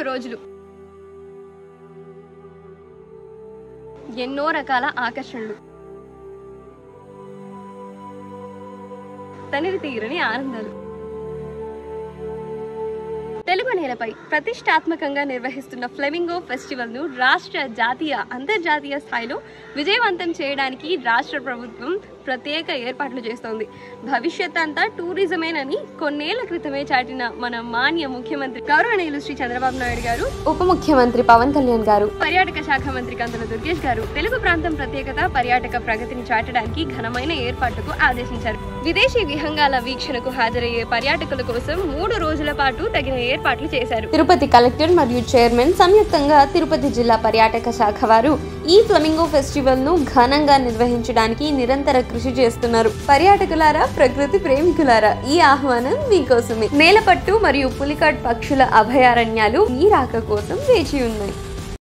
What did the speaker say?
రోజులు ఎన్నో రకాల ఆకర్షణలు, తనివి తీరని ఆనందాలు. తెలుగు నేలపై ప్రతిష్టాత్మకంగా నిర్వహిస్తున్న ఫ్లెమింగో ఫెస్టివల్ ను రాష్ట్ర, జాతీయ, అంతర్జాతీయ స్థాయిలో విజయవంతం చేయడానికి రాష్ట్ర ప్రభుత్వం ప్రత్యేక ఏర్పాట్లు చేస్తోంది. భవిష్యత్ అంతా టూరిజమేనని కొన్నేళ్ల క్రితమే చాటిన మన మాన్య ముఖ్యమంత్రి గౌరవనీయులు శ్రీ చంద్రబాబు నాయుడు గారు, ఉప ముఖ్యమంత్రి పవన్ కళ్యాణ్ గారు, పర్యాటక శాఖ మంత్రి కందుల దుర్గేష్ గారు తెలుగు ప్రాంతం ప్రత్యేకత, పర్యాటక ప్రగతిని చాటడానికి ఘనమైన ఏర్పాట్లకు ఆదేశించారు. విదేశీ విహంగాల వీక్షణకు హాజరయ్యే పర్యాటకుల కోసం 3 రోజుల పాటు తగిన ఏర్పాట్లు చేశారు. తిరుపతి కలెక్టర్ మరియు చైర్మన్ సంయుక్తంగా తిరుపతి జిల్లా పర్యాటక శాఖ వారు ఈ ఫ్లెమింగో ఫెస్టివల్ ను ఘనంగా నిర్వహించడానికి నిరంతర కృషి చేస్తున్నారు. పర్యాటకులారా, ప్రకృతి ప్రేమికులారా, ఈ ఆహ్వానం మీకోసమే. నేలపట్టు మరియు పులికాట్ పక్షుల అభయారణ్యాలు మీ రాక కోసం వేచి ఉన్నాయి.